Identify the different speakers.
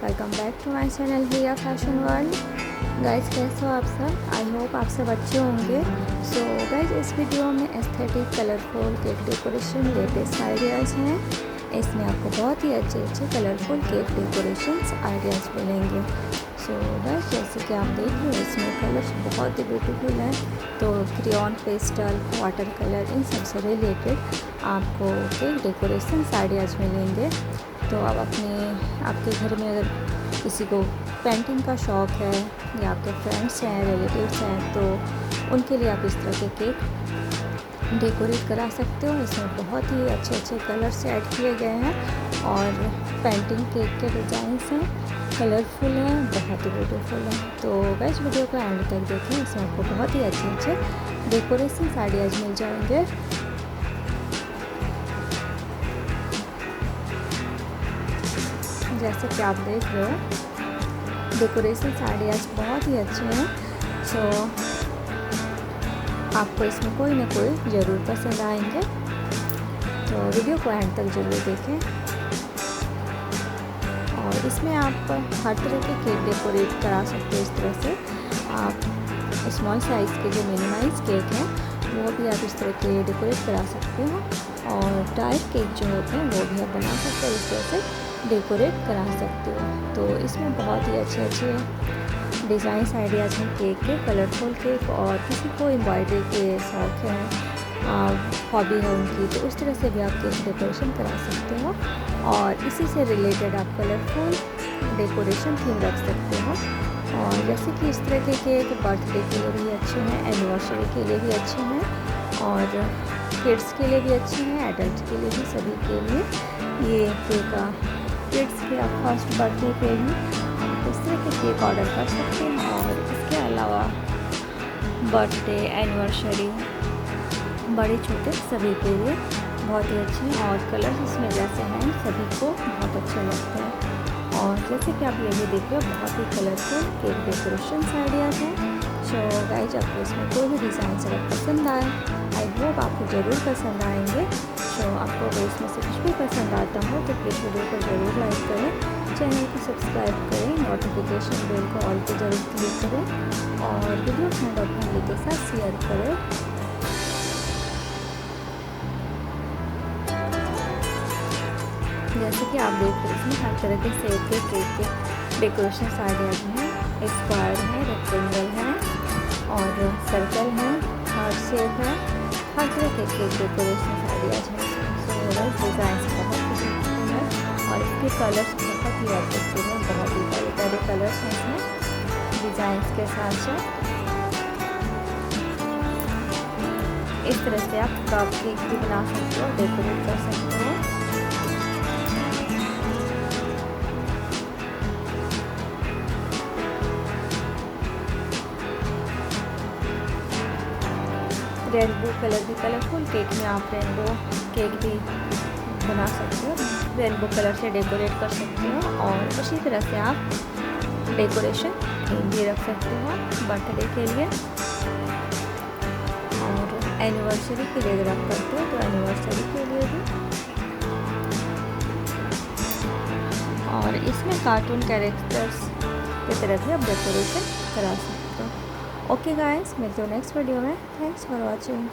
Speaker 1: Welcome back to my channel Hiya fashion world. Guys कैसे हो आप सब? आई होप आप सब अच्छे होंगे। सो गाइस इस वीडियो में aesthetic colourful cake decoration latest ideas हैं। इसमें आपको बहुत ही अच्छे अच्छे कलरफुल केक डेकोरेशंस आइडियाज़ मिलेंगे। सो गाइस जैसे कि आप देख रहे हो इसमें कलर्स बहुत ही ब्यूटीफुल हैं। तो क्रेयॉन, पेस्टल, वाटर कलर इन सब से रिलेटेड आपको केक डेकोरेशंस आइडियाज़ मिलेंगे। तो आप आपके घर में अगर किसी को पेंटिंग का शौक़ है या आपके फ्रेंड्स हैं, रिलेटिव्स हैं, तो उनके लिए आप इस तरह के केक डेकोरेट करा सकते हो। इसमें बहुत ही अच्छे अच्छे कलर्स ऐड किए गए हैं और पेंटिंग केक के डिज़ाइंस हैं, कलरफुल हैं, बहुत ही ब्यूटीफुल हैं। तो गाइस वीडियो को एंड तक देखें, इसमें आपको बहुत ही अच्छे अच्छे डेकोरेशन आइडियाज़ मिल जाएंगे। जैसे कि आप देख रहे हो डेकोरेशन आइडियाज़ बहुत ही अच्छे हैं। सो आपको इसमें कोई ना कोई ज़रूर पसंद आएंगे, तो वीडियो को एंड तक ज़रूर देखें। और इसमें आप हर तरह के केक डेकोरेट करा सकते हो। इस तरह से आप स्मॉल साइज़ के जो मिनिमाइज केक हैं वो भी आप इस तरह के डेकोरेट करा सकते हो, और टाइप केक जो होते हैं वो भी आप बना सकते हो, इस तरह से डेकोरेट करा सकते हो। तो इसमें बहुत ही अच्छे अच्छे डिज़ाइंस आइडियाज़ हैं केक के, कलरफुल केक। और किसी को एम्ब्रॉयडरी के शौक़ है, हॉबी है उनकी, तो उस तरह से भी आप केक डेकोरेशन करा सकते हो। और इसी से रिलेटेड आप कलरफुल डेकोरेशन थीम रख सकते हो। और जैसे कि इस तरह के केक बर्थडे के लिए भी अच्छे हैं, एनिवर्सरी के लिए भी अच्छे हैं, और किड्स के लिए भी अच्छे हैं, एडल्ट के लिए भी, सभी के लिए ये केक किड्स के आप फर्स्ट बर्थडे पे भी आप इस तरह के केक ऑर्डर कर सकते हैं। और इसके अलावा बर्थडे, एनिवर्सरी, बड़े छोटे सभी के लिए बहुत ही अच्छे हैं। और कलर्स इसमें जैसे हैं सभी को बहुत अच्छे लगते हैं। और जैसे कि आप ये भी देख रहे हो बहुत ही कलरफुल केक डेकोरेशन आइडियाज़ हैं। सो गाइस आपको इसमें कोई भी डिज़ाइन अगर पसंद आए, आई होप आपको ज़रूर पसंद आएंगे। तो आपको अगर इसमें से कुछ भी पसंद आता हो तो प्लीज़ वीडियो को ज़रूर लाइक करें, चैनल को सब्सक्राइब करें, नोटिफिकेशन बेल को ऑल पे ज़रूर क्लिक करें, और वीडियो फ्रेंड और फैमिली के साथ शेयर करें। जैसे कि आप देख रहे हैं इसमें हर तरह के शेप के केक के डेकोरेशन आइडियाज़ हैं, स्क्वायर है, रेक्टेंगल है, और सर्कल है, हार्ट शेप है, हर तरह के केक डेकोरेशन आइडियाज़ हैं। डिज़ाइन बहुत ब्यूटीफुल है और इसके कलर्स बहुत ही अट्रैक्टिव हैं, बहुत ही प्यारे प्यारे कलर्स हैं इसमें डिज़ाइंस के साथ साथ। इस तरह से आप कप केक भी बना सकते हो, डेकोरेट कर सकते हो। रेनबो कलर भी, कलरफुल केक में आप रेनबो केक भी बना सकते हो, रेनबो कलर से डेकोरेट कर सकते हो। और उसी तरह से आप डेकोरेशन थीम भी रख सकते हो बर्थडे के लिए, और एनिवर्सरी के लिए अगर आप करते हो तो एनिवर्सरी के लिए भी। और इसमें कार्टून कैरेक्टर्स की तरह भी आप डेकोरेशन करा सकते हो। ओके गाइस, मिलते हो नेक्स्ट वीडियो में। Thanks for watching.